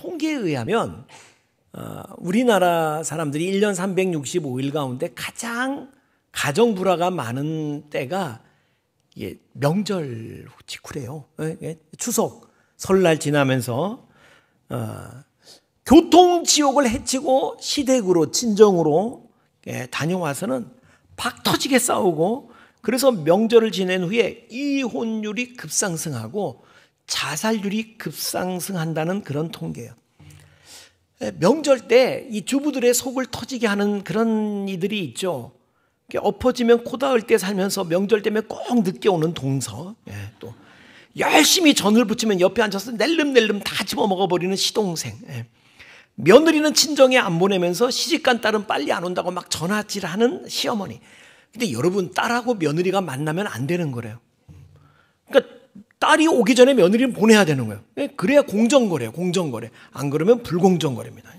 통계에 의하면 우리나라 사람들이 1년 365일 가운데 가장 가정 불화가 많은 때가 명절 직후래요. 추석, 설날 지나면서 교통지옥을 헤치고 시댁으로 친정으로 다녀와서는 박 터지게 싸우고, 그래서 명절을 지낸 후에 이혼율이 급상승하고 자살률이 급상승한다는 그런 통계예요. 명절 때 이 주부들의 속을 터지게 하는 그런 이들이 있죠. 엎어지면 코 닿을 때 살면서 명절 때문에 꼭 늦게 오는 동서, 또 열심히 전을 부치면 옆에 앉아서 낼름낼름 다 집어먹어버리는 시동생, 며느리는 친정에 안 보내면서 시집간 딸은 빨리 안 온다고 막 전화질하는 시어머니. 근데 여러분, 딸하고 며느리가 만나면 안 되는 거래요. 그러니까 딸이 오기 전에 며느리는 보내야 되는 거예요. 그래야 공정거래예요, 공정거래. 안 그러면 불공정거래입니다.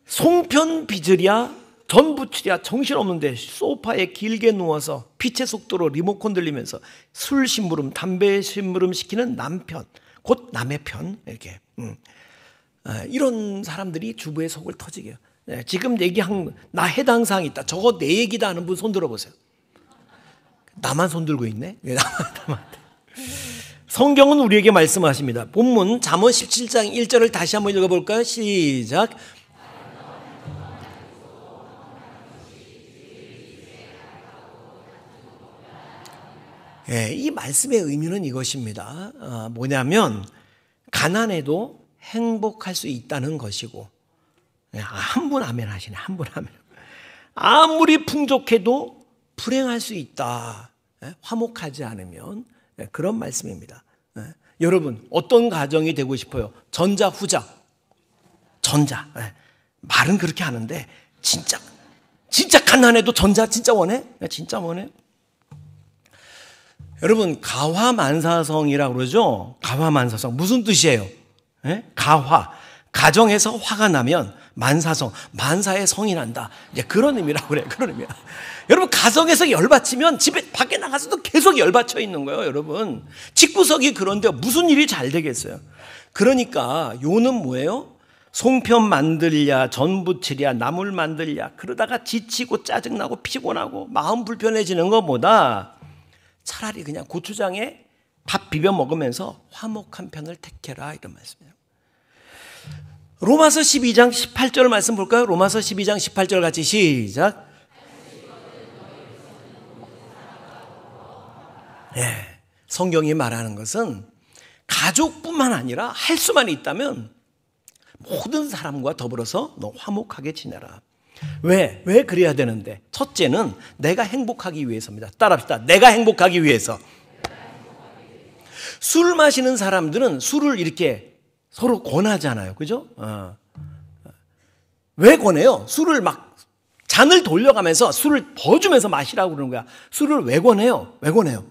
송편 빚으랴 전 부치랴 정신없는데 소파에 길게 누워서 빛의 속도로 리모컨 들리면서 술 심부름, 담배 심부름 시키는 남편, 곧 남의 편, 이렇게 이런 사람들이 주부의 속을 터지게 해요. 지금 얘기한 나 해당 사항이 있다, 저거 내 얘기다 하는 분 손 들어보세요. 나만 손 들고 있네. 나만. 성경은 우리에게 말씀하십니다. 본문 잠언 17장 1절을 다시 한번 읽어볼까요? 시작. 이 말씀의 의미는 이것입니다. 뭐냐면 가난해도 행복할 수 있다는 것이고, 한 분 아멘 하시네. 한 분 아멘. 아무리 풍족해도 불행할 수 있다. 화목하지 않으면. 그런 말씀입니다. 여러분, 어떤 가정이 되고 싶어요? 전자, 후자? 전자. 말은 그렇게 하는데 진짜 가난해도 전자 진짜 원해? 진짜 원해? 여러분, 가화만사성이라고 그러죠? 가화만사성. 무슨 뜻이에요? 가화. 가정에서 화가 나면 만사성, 만사의 성이 난다. 이제 그런 의미라고 그래요. 그런 의미야. 여러분, 가정에서 열받치면 집에 밖에 나가서도 계속 열받쳐 있는 거예요, 여러분. 집구석이 그런데 무슨 일이 잘 되겠어요? 그러니까 요는 뭐예요? 송편 만들랴, 전 부치랴, 나물 만들랴, 그러다가 지치고 짜증나고 피곤하고 마음 불편해지는 것보다 차라리 그냥 고추장에 밥 비벼 먹으면서 화목한 편을 택해라, 이런 말씀이에요. 로마서 12장 18절 말씀 볼까요? 로마서 12장 18절 같이 시작. 성경이 말하는 것은 가족뿐만 아니라 할 수만 있다면 모든 사람과 더불어서 너 화목하게 지내라. 왜 그래야 되는데? 첫째는 내가 행복하기 위해서입니다. 따라합시다. 내가 행복하기 위해서. 술 마시는 사람들은 술을 이렇게 서로 권하잖아요. 그죠? 왜 권해요? 술을 막 잔을 돌려가면서 술을 더 주면서 마시라고 그러는 거야. 술을 왜 권해요? 왜 권해요?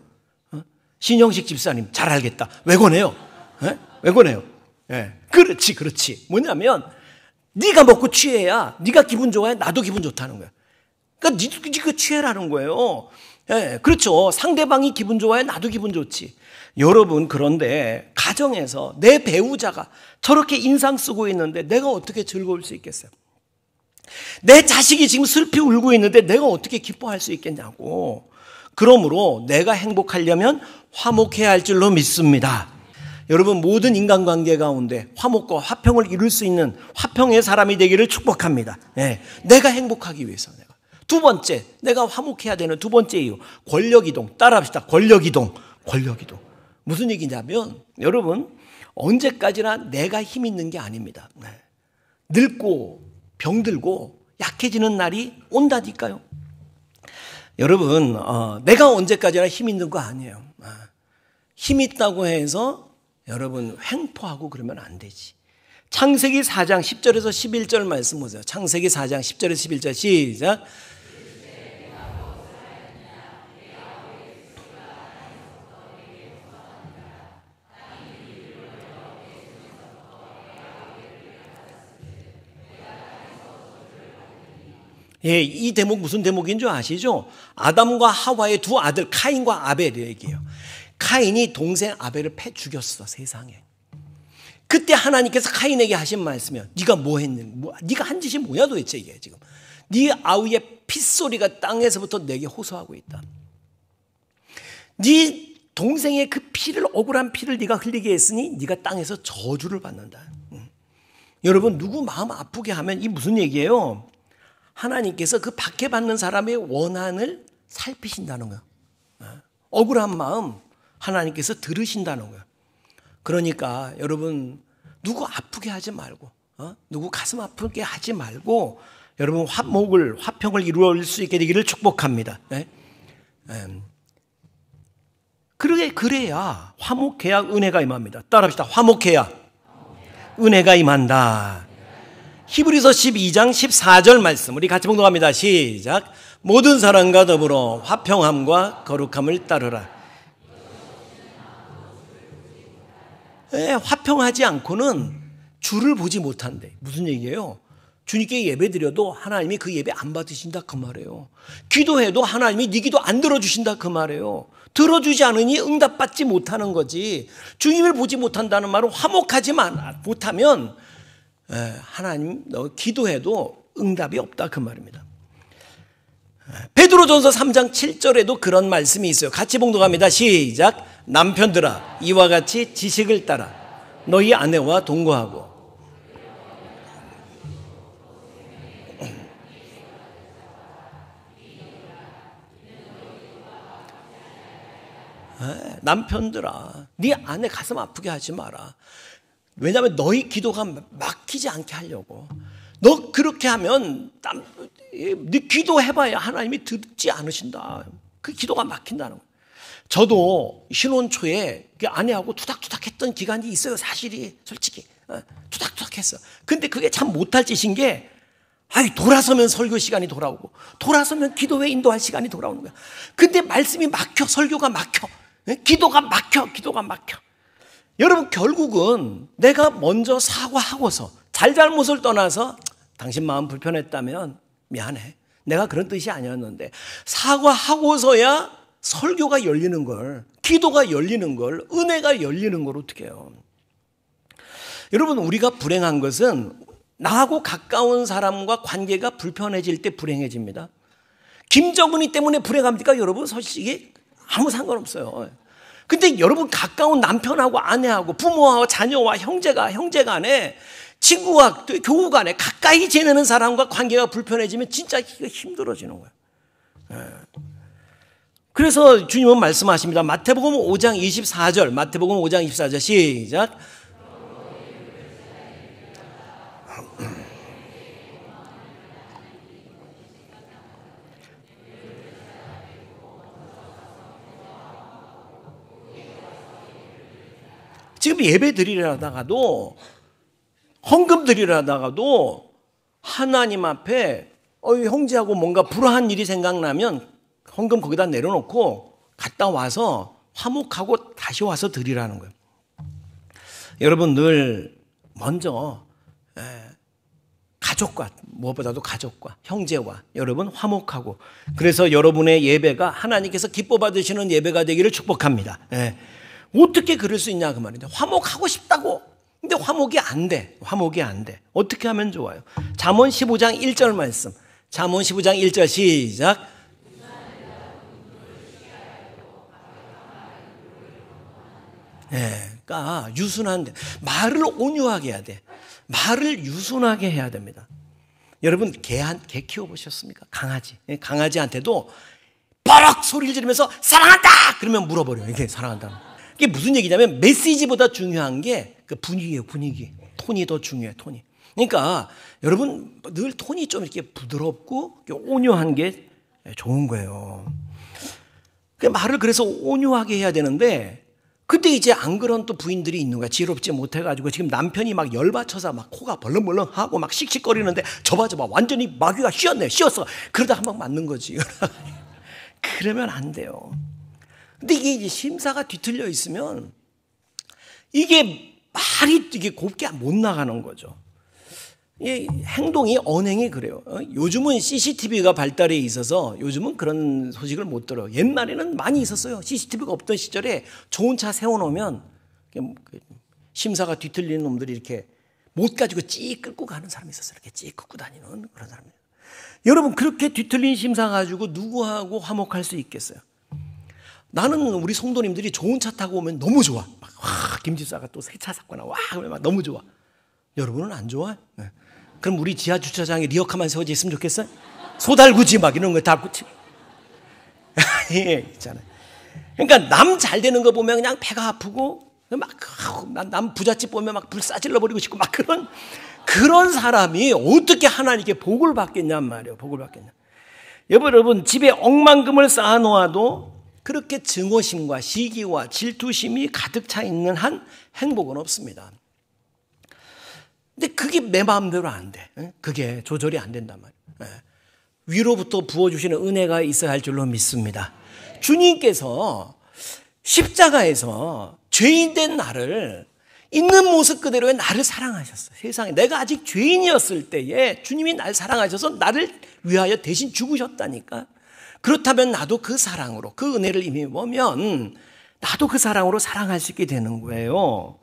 신영식 집사님 잘 알겠다. 왜 권해요? 왜 권해요? 그렇지. 뭐냐면 네가 먹고 취해야, 네가 기분 좋아야 나도 기분 좋다는 거야. 그러니까 네가 취해라는 거예요. 그렇죠. 상대방이 기분 좋아야 나도 기분 좋지. 여러분, 그런데 가정에서 내 배우자가 저렇게 인상 쓰고 있는데 내가 어떻게 즐거울 수 있겠어요? 내 자식이 지금 슬피 울고 있는데 내가 어떻게 기뻐할 수 있겠냐고. 그러므로 내가 행복하려면 화목해야 할 줄로 믿습니다. 여러분, 모든 인간관계 가운데 화목과 화평을 이룰 수 있는 화평의 사람이 되기를 축복합니다. 내가 행복하기 위해서. 두 번째, 내가 화목해야 되는 두 번째 이유, 권력이동. 따라합시다. 권력이동. 무슨 얘기냐면, 여러분, 언제까지나 내가 힘 있는 게 아닙니다. 늙고 병들고 약해지는 날이 온다니까요. 여러분, 내가 언제까지나 힘 있는 거 아니에요. 힘 있다고 해서 여러분 횡포하고 그러면 안 되지. 창세기 4장 10절에서 11절 말씀 보세요. 창세기 4장 10절에서 11절 시작. 이 대목 무슨 대목인 줄 아시죠? 아담과 하와의 두 아들 카인과 아벨의 얘기예요. 카인이 동생 아벨을 패 죽였어, 세상에. 그때 하나님께서 카인에게 하신 말씀이요. 네가 뭐 했니? 네가 한 짓이 뭐야 도대체 이게 지금. 네 아우의 핏소리가 땅에서부터 내게 호소하고 있다. 네 동생의 그 피를, 억울한 피를 네가 흘리게 했으니 네가 땅에서 저주를 받는다. 여러분, 누구 마음 아프게 하면 이 무슨 얘기예요? 하나님께서 그 박해받는 사람의 원한을 살피신다는 거예요. 억울한 마음 하나님께서 들으신다는 거예요. 그러니까 여러분, 누구 아프게 하지 말고, 누구 가슴 아프게 하지 말고, 여러분 화평을 이루어질 수 있게 되기를 축복합니다. 그래야 화목해야 은혜가 임합니다. 따라합시다. 화목해야 은혜가 임한다. 히브리서 12장 14절 말씀 우리 같이 봉독합니다. 시작. 모든 사람과 더불어 화평함과 거룩함을 따르라. 화평하지 않고는 주를 보지 못한대. 무슨 얘기예요? 주님께 예배드려도 하나님이 그 예배 안 받으신다 그 말이에요. 기도해도 하나님이 네 기도 안 들어주신다 그 말이에요. 들어주지 않으니 응답받지 못하는 거지. 주님을 보지 못한다는 말은 화목하지 못하면 하나님 너 기도해도 응답이 없다 그 말입니다. 베드로전서 3장 7절에도 그런 말씀이 있어요. 같이 봉독합니다. 시작. 남편들아 이와 같이 지식을 따라 너희 아내와 동거하고. 남편들아 네 아내 가슴 아프게 하지 마라. 왜냐하면 너희 기도가 막히지 않게 하려고. 너 그렇게 하면 네 기도해봐야 하나님이 듣지 않으신다. 그 기도가 막힌다는 거예요. 저도 신혼 초에 아내하고 투닥투닥 했던 기간이 있어요. 사실이 솔직히 투닥투닥 했어. 근데 그게 참 못할 짓인 게 돌아서면 설교 시간이 돌아오고 돌아서면 기도회 인도할 시간이 돌아오는 거야. 근데 말씀이 막혀. 설교가 막혀. 기도가 막혀. 여러분, 결국은 내가 먼저 사과하고서 잘잘못을 떠나서 당신 마음 불편했다면 미안해. 내가 그런 뜻이 아니었는데 사과하고서야 설교가 열리는 걸, 기도가 열리는 걸, 은혜가 열리는 걸 어떻게 해요? 여러분, 우리가 불행한 것은 나하고 가까운 사람과 관계가 불편해질 때 불행해집니다. 김정은이 때문에 불행합니까? 여러분, 솔직히 아무 상관없어요. 근데 여러분, 가까운 남편하고 아내하고 부모와 자녀와 형제간에 친구와 교우 간에 가까이 지내는 사람과 관계가 불편해지면 진짜 힘들어지는 거예요. 그래서 주님은 말씀하십니다. 마태복음 5장 24절, 마태복음 5장 24절 시작. 지금 예배 드리려다가도 헌금 드리려다가도 하나님 앞에 형제하고 뭔가 불화한 일이 생각나면 헌금 거기다 내려놓고 갔다 와서 화목하고 다시 와서 드리라는 거예요. 여러분, 늘 먼저 가족과, 무엇보다도 가족과 형제와 여러분 화목하고, 그래서 여러분의 예배가 하나님께서 기뻐 받으시는 예배가 되기를 축복합니다. 어떻게 그럴 수 있냐 그 말인데, 화목하고 싶다고. 근데 화목이 안 돼. 어떻게 하면 좋아요? 잠언 15장 1절 말씀. 잠언 15장 1절 시작. 그러니까 유순한데 말을 온유하게 해야 돼. 말을 유순하게 해야 됩니다. 여러분, 개 키워보셨습니까? 강아지한테도 버럭 소리를 지르면서 사랑한다! 그러면 물어버려요. 이게 사랑한다. 이게 무슨 얘기냐면 메시지보다 중요한 게 그 분위기예요. 톤이 더 중요해. 톤이. 그러니까 여러분, 늘 톤이 좀 이렇게 부드럽고 온유한 게 좋은 거예요. 말을 그래서 온유하게 해야 되는데, 근데 이제 안 그런 또 부인들이 있는 거야. 지혜롭지 못해가지고 지금 남편이 막 열받쳐서 막 코가 벌렁벌렁하고 막 씩씩거리는데 저봐 완전히 마귀가 씌었어. 그러다 한 방 맞는 거지. 그러면 안 돼요. 근데 이게 심사가 뒤틀려 있으면 이게 말이 이게 곱게 못 나가는 거죠. 이 행동이, 언행이 그래요. 요즘은 CCTV가 발달해 있어서 요즘은 그런 소식을 못 들어요. 옛날에는 많이 있었어요. CCTV가 없던 시절에 좋은 차 세워놓으면 심사가 뒤틀리는 놈들이 이렇게 못 가지고 찌 끌고 가는 사람이 있었어요. 이렇게 찌 끌고 다니는 그런 사람이에요. 여러분, 그렇게 뒤틀린 심사 가지고 누구하고 화목할 수 있겠어요? 나는 우리 성도님들이 좋은 차 타고 오면 너무 좋아. 막, 와, 김집사가 또 새 차 샀구나. 와, 막 너무 좋아. 여러분은 안 좋아요? 네. 그럼 우리 지하 주차장에 리어카만 세워져 있으면 좋겠어요? 소달구지 막 이런 거 달고 예, 있잖아요. 그러니까 남 잘 되는 거 보면 그냥 배가 아프고 막 남 부잣집 보면 막 불 싸질러 버리고 싶고 막 그런 사람이 어떻게 하나님께 복을 받겠냔 말이에요. 복을 받겠냐. 여러분, 집에 억만금을 쌓아놓아도 그렇게 증오심과 시기와 질투심이 가득 차 있는 한 행복은 없습니다. 근데 그게 내 마음대로 안 돼. 그게 조절이 안 된단 말이에요. 위로부터 부어주시는 은혜가 있어야 할 줄로 믿습니다. 주님께서 십자가에서 죄인된 나를 있는 모습 그대로의 나를 사랑하셨어요. 세상에 내가 아직 죄인이었을 때에 주님이 날 사랑하셔서 나를 위하여 대신 죽으셨다니까. 그렇다면 나도 그 사랑으로, 그 은혜를 이미 보면 나도 그 사랑으로 사랑할 수 있게 되는 거예요.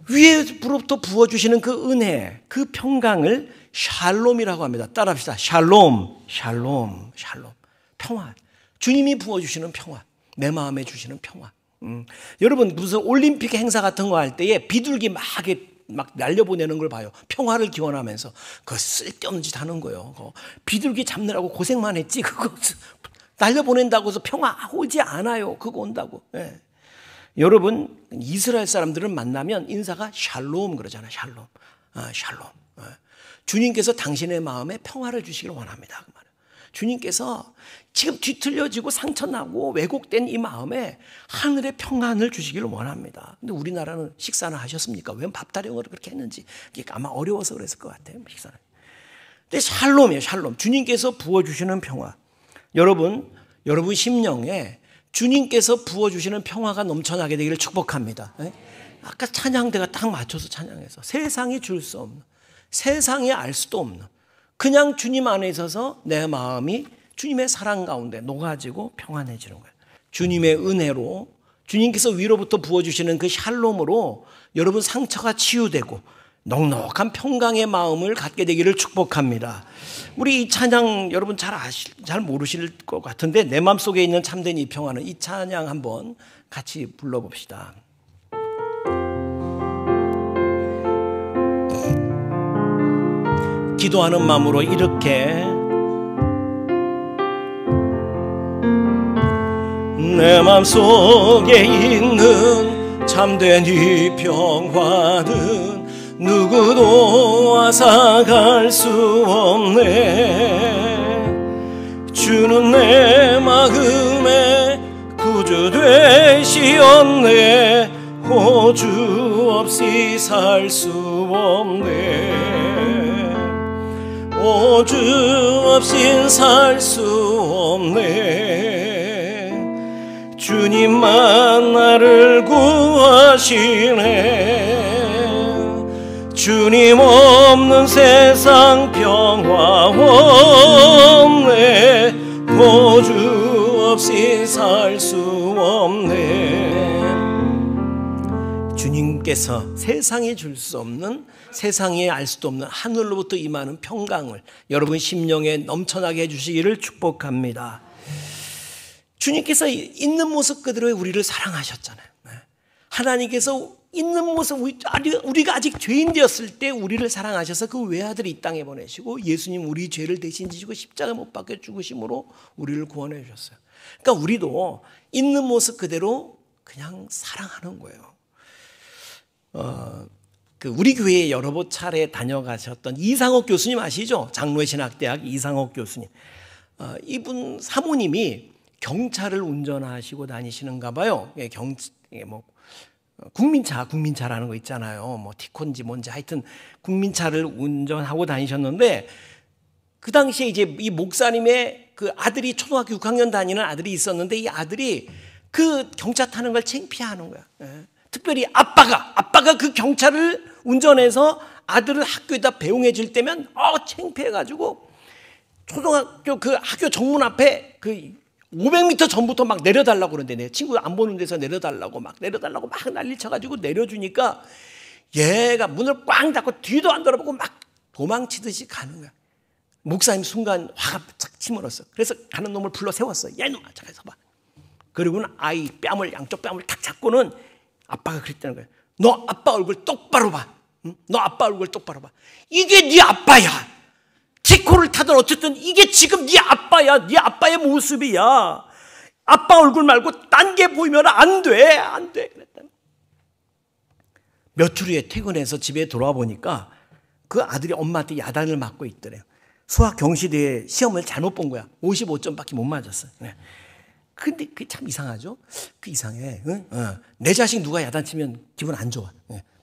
위에부터 부어주시는 그 은혜, 그 평강을 샬롬이라고 합니다. 따라합시다. 샬롬, 샬롬, 샬롬. 평화. 주님이 부어주시는 평화. 내 마음에 주시는 평화. 여러분, 무슨 올림픽 행사 같은 거 할 때에 비둘기 막 날려보내는 걸 봐요. 평화를 기원하면서. 그거 쓸데없는 짓 하는 거예요. 비둘기 잡느라고 고생만 했지. 그거 날려보낸다고 해서 평화 오지 않아요. 그거 온다고. 네. 여러분, 이스라엘 사람들은 만나면 인사가 샬롬 그러잖아요. 샬롬. 샬롬. 주님께서 당신의 마음에 평화를 주시길 원합니다. 그 말이에요. 주님께서 지금 뒤틀려지고 상처나고 왜곡된 이 마음에 하늘의 평안을 주시기를 원합니다. 근데 우리나라는 식사는 하셨습니까? 왜 밥 타령을 그렇게 했는지 아마 어려워서 그랬을 것 같아요. 식사는. 근데 샬롬이에요. 샬롬. 주님께서 부어주시는 평화. 여러분 심령에 주님께서 부어주시는 평화가 넘쳐나게 되기를 축복합니다. 아까 찬양대가 딱 맞춰서 찬양해서 세상이 줄 수 없는, 세상이 알 수도 없는, 그냥 주님 안에 있어서 내 마음이 주님의 사랑 가운데 녹아지고 평안해지는 거예요. 주님의 은혜로, 주님께서 위로부터 부어주시는 그 샬롬으로 여러분 상처가 치유되고 넉넉한 평강의 마음을 갖게 되기를 축복합니다. 우리 이 찬양 여러분 잘 모르실 것 같은데 내 마음속에 있는 참된 이 평화는, 이 찬양 한번 같이 불러봅시다. 기도하는 마음으로 이렇게 내 마음속에 있는 참된 이 평화는 누구도 앗아갈 수 없네. 주는 내 마음에 구주 되시었네. 호주 없이 살 수 없네. 호주 없인 살 수 없네. 주님만 나를 구하시네. 주님 없는 세상 평화 없네. 호주 없이 살 수 없네. 주님께서 세상에 줄 수 없는, 세상에 알 수도 없는 하늘로부터 임하는 평강을 여러분 심령에 넘쳐나게 해주시기를 축복합니다. 주님께서 있는 모습 그대로의 우리를 사랑하셨잖아요. 하나님께서 있는 모습, 우리가 아직 죄인 되었을 때 우리를 사랑하셔서 그 외아들을 이 땅에 보내시고 예수님 우리 죄를 대신 지시고 십자가 못 박혀 죽으심으로 우리를 구원해 주셨어요. 그러니까 우리도 있는 모습 그대로 그냥 사랑하는 거예요. 우리 교회에 여러 차례 다녀가셨던 이상옥 교수님 아시죠? 장로의 신학대학 이상옥 교수님. 이분 사모님이 경차를 운전하시고 다니시는가 봐요. 국민차라는 거 있잖아요. 티콘지 뭔지 하여튼 국민차를 운전하고 다니셨는데 그 당시에 이제 이 목사님의 그 아들이 초등학교 6학년 다니는 아들이 있었는데 이 아들이 그 경차 타는 걸 창피해하는 거야. 특별히 아빠가 그 경차를 운전해서 아들을 학교에다 배웅해 줄 때면 창피해가지고 초등학교 그 학교 정문 앞에 그 500m 전부터 막 내려달라고 그러는데 내 친구 안 보는 데서 내려달라고 막 난리 쳐가지고 내려주니까 얘가 문을 꽝 닫고 뒤도 안 돌아보고 막 도망치듯이 가는 거야. 목사님 순간 화가 착 치밀었어. 그래서 가는 놈을 불러 세웠어. 야 이놈아 잠깐 봐. 그리고는 아이 양쪽 뺨을 탁 잡고는 아빠가 그랬다는 거야. 너 아빠 얼굴 똑바로 봐. 응? 너 아빠 얼굴 똑바로 봐. 이게 네 아빠야. 티코를 타든 어쨌든 이게 지금 네 아빠야. 네 아빠의 모습이야. 아빠 얼굴 말고 딴 게 보이면 안 돼. 안 돼. 그랬다. 며칠 후에 퇴근해서 집에 돌아와 보니까 그 아들이 엄마한테 야단을 맞고 있더래요. 수학 경시대회 시험을 잘못 본 거야. 55점밖에 못 맞았어요. 네. 근데 그게 참 이상하죠? 그 이상해. 응? 내 자식 누가 야단치면 기분 안 좋아.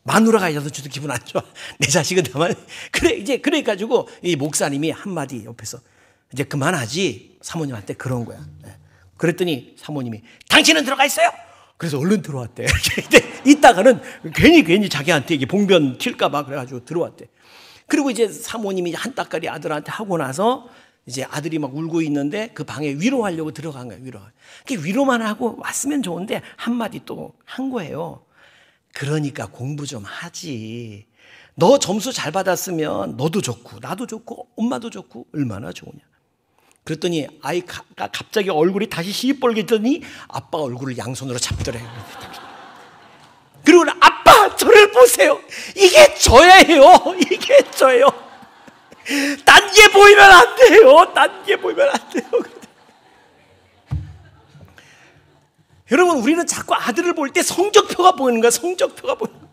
마누라가 야단쳐도 기분 안 좋아. 내 자식은 다만. 그래가지고 이 목사님이 한마디 옆에서 이제 그만하지. 사모님한테 그런 거야. 그랬더니 사모님이 당신은 들어가 있어요? 그래서 얼른 들어왔대. 근데 이따가는 괜히 자기한테 이게 봉변 튈까봐 그래가지고 들어왔대. 그리고 이제 사모님이 한 따까리 아들한테 하고 나서 이제 아들이 막 울고 있는데 그 방에 위로하려고 들어간 거예요. 위로만 하고 왔으면 좋은데 한마디 또 한 거예요. 그러니까 공부 좀 하지. 너 점수 잘 받았으면 너도 좋고 나도 좋고 엄마도 좋고 얼마나 좋으냐. 그랬더니 아이가 갑자기 얼굴이 다시 시뻘개더니 아빠 얼굴을 양손으로 잡더래요. 그리고 아빠 저를 보세요. 이게 저예요. 이게 저예요. 딴 게 보이면 안 돼요. 딴 게 보이면 안 돼요. 여러분 우리는 자꾸 아들을 볼 때 성적표가 보이는 거야. 성적표가 보이는 거야.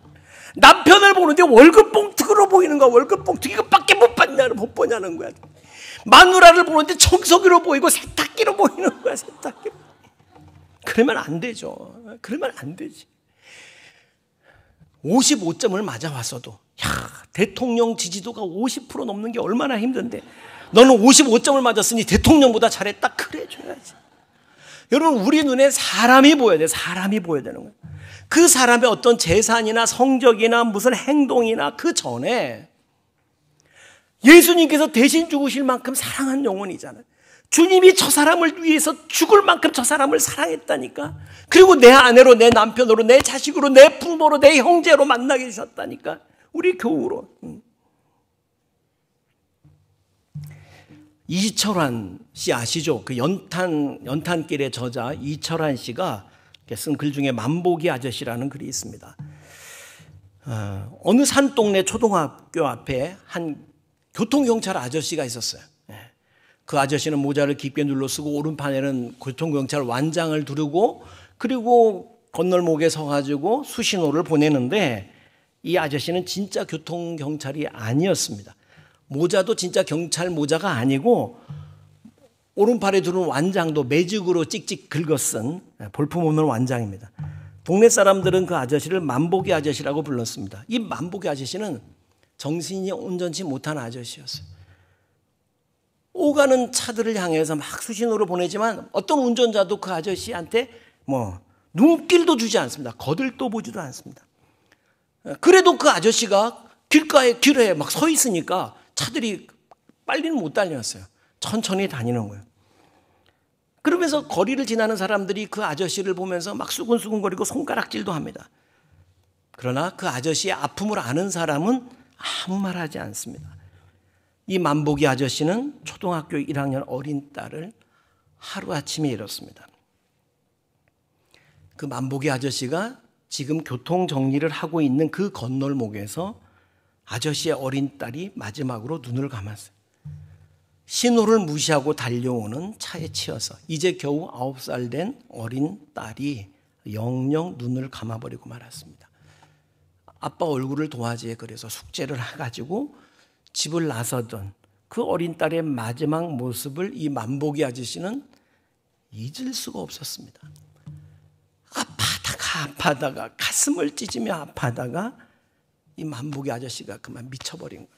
남편을 보는데 월급 봉투로 보이는 거야. 월급 봉투 이것밖에 못 보냐는 거야. 마누라를 보는데 청소기로 보이고 세탁기로 보이는 거야. 세탁기로. 그러면 안 되죠. 그러면 안 되지. 55점을 맞아왔어도 대통령 지지도가 50% 넘는 게 얼마나 힘든데 너는 55점을 맞았으니 대통령보다 잘했다. 그래 줘야지. 여러분 우리 눈에 사람이 보여야 돼. 사람이 보여야 되는 거예요. 그 사람의 어떤 재산이나 성적이나 무슨 행동이나 그 전에 예수님께서 대신 죽으실 만큼 사랑한 영혼이잖아요. 주님이 저 사람을 위해서 죽을 만큼 저 사람을 사랑했다니까. 그리고 내 아내로 내 남편으로 내 자식으로 내 부모로 내 형제로 만나게 주셨다니까. 우리 교우로. 이철환 씨 아시죠? 그 연탄길의 저자 이철환 씨가 쓴 글 중에 만보기 아저씨라는 글이 있습니다. 어느 산동네 초등학교 앞에 한 교통경찰 아저씨가 있었어요. 그 아저씨는 모자를 깊게 눌러 쓰고 오른판에는 교통경찰 완장을 두르고 그리고 건널목에 서가지고 수신호를 보내는데 이 아저씨는 진짜 교통경찰이 아니었습니다. 모자도 진짜 경찰 모자가 아니고 오른팔에 두른 완장도 매직으로 찍찍 긁어쓴 볼품 없는 완장입니다. 동네 사람들은 그 아저씨를 만보기 아저씨라고 불렀습니다. 이 만보기 아저씨는 정신이 온전치 못한 아저씨였어요. 오가는 차들을 향해서 막 수신호를 보내지만 어떤 운전자도 그 아저씨한테 눈길도 주지 않습니다. 거들떠 보지도 않습니다. 그래도 그 아저씨가 길에 막 서 있으니까 차들이 빨리는 못 달렸어요. 천천히 다니는 거예요. 그러면서 거리를 지나는 사람들이 그 아저씨를 보면서 막 수근수근거리고 손가락질도 합니다. 그러나 그 아저씨의 아픔을 아는 사람은 아무 말 하지 않습니다. 이 만보기 아저씨는 초등학교 1학년 어린 딸을 하루아침에 잃었습니다. 그 만보기 아저씨가 지금 교통정리를 하고 있는 그 건널목에서 아저씨의 어린 딸이 마지막으로 눈을 감았어요. 신호를 무시하고 달려오는 차에 치여서 이제 겨우 9살 된 어린 딸이 영영 눈을 감아버리고 말았습니다. 아빠 얼굴을 도화지에 그려서 숙제를 해가지고 집을 나서던 그 어린 딸의 마지막 모습을 이 만보기 아저씨는 잊을 수가 없었습니다. 아파다가 가슴을 찢으며 아파다가 이 만보기 아저씨가 그만 미쳐버린 거예요.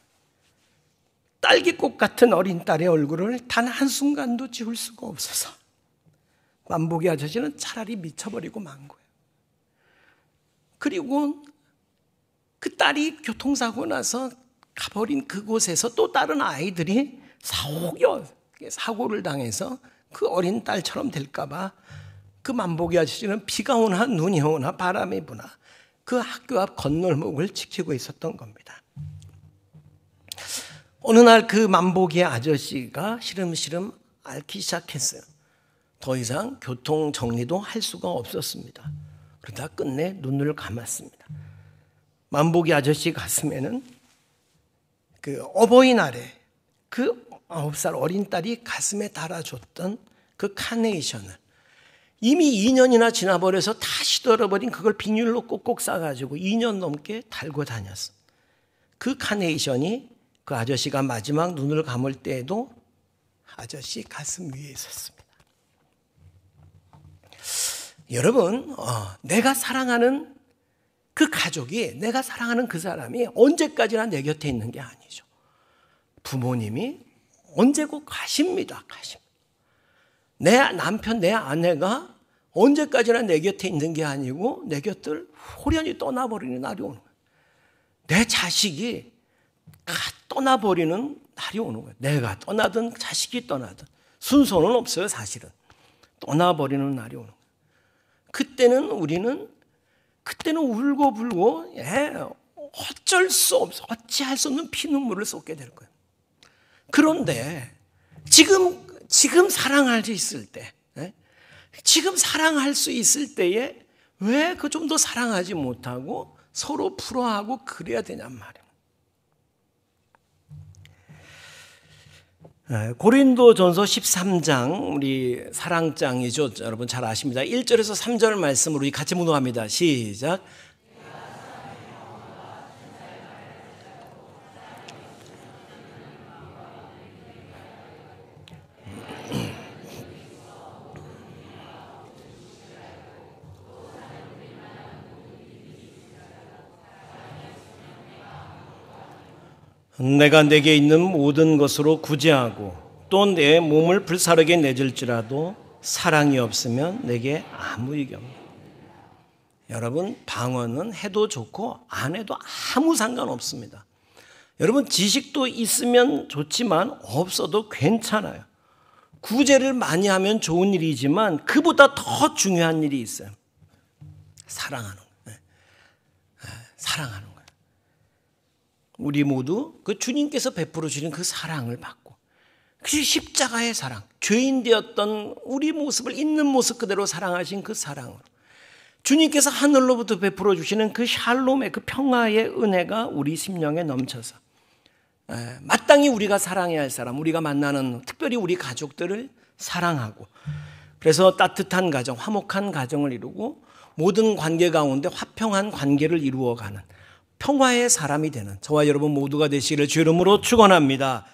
딸기꽃 같은 어린 딸의 얼굴을 단 한순간도 지울 수가 없어서 만보기 아저씨는 차라리 미쳐버리고 만 거예요. 그리고 그 딸이 교통사고 나서 가버린 그곳에서 또 다른 아이들이 사고를 당해서 그 어린 딸처럼 될까봐 그 만보기 아저씨는 비가 오나 눈이 오나 바람이 부나 그 학교 앞 건널목을 지키고 있었던 겁니다. 어느 날 그 만보기 아저씨가 시름시름 앓기 시작했어요. 더 이상 교통 정리도 할 수가 없었습니다. 그러다 끝내 눈을 감았습니다. 만보기 아저씨 가슴에는 그 어버이날에 그 9살 어린 딸이 가슴에 달아줬던 그 카네이션을 이미 2년이나 지나버려서 다 시들어버린 그걸 비닐로 꼭꼭 싸가지고 2년 넘게 달고 다녔어. 그 카네이션이 그 아저씨가 마지막 눈을 감을 때에도 아저씨 가슴 위에 있었습니다. 여러분, 내가 사랑하는 그 가족이, 내가 사랑하는 그 사람이 언제까지나 내 곁에 있는 게 아니죠. 부모님이 언제고 가십니다. 내 남편, 내 아내가 언제까지나 내 곁에 있는 게 아니고 내 곁을 호련히 떠나버리는 날이 오는 거예요. 내 자식이 떠나버리는 날이 오는 거예요. 내가 떠나든 자식이 떠나든 순서는 없어요. 사실은 떠나버리는 날이 오는 거예요. 그때는 우리는 울고불고 어쩔 수 없어, 어찌할 수 없는 피눈물을 쏟게 될 거예요. 그런데 지금 사랑할 수 있을 때, 지금 사랑할 수 있을 때에 왜 그 좀 더 사랑하지 못하고 서로 풀어하고 그래야 되냔 말이에요. 고린도전서 13장, 우리 사랑장이죠. 여러분 잘 아십니다. 1절에서 3절 말씀을 우리 같이 묵상합니다. 시작. 내가 내게 있는 모든 것으로 구제하고 또 내 몸을 불사르게 내줄지라도 사랑이 없으면 내게 아무 이익이 없다. 여러분, 방언은 해도 좋고 안 해도 아무 상관없습니다. 여러분, 지식도 있으면 좋지만 없어도 괜찮아요. 구제를 많이 하면 좋은 일이지만 그보다 더 중요한 일이 있어요. 사랑하는 거예요. 사랑하는 거예요. 우리 모두 그 주님께서 베풀어 주신 그 사랑을 받고, 그 십자가의 사랑, 죄인 되었던 우리 모습을 있는 모습 그대로 사랑하신 그 사랑으로 주님께서 하늘로부터 베풀어 주시는 그 샬롬의 그 평화의 은혜가 우리 심령에 넘쳐서 마땅히 우리가 사랑해야 할 사람, 우리가 만나는 특별히 우리 가족들을 사랑하고, 그래서 따뜻한 가정, 화목한 가정을 이루고 모든 관계 가운데 화평한 관계를 이루어가는 평화의 사람이 되는 저와 여러분 모두가 되시기를 주 이름으로 축원합니다.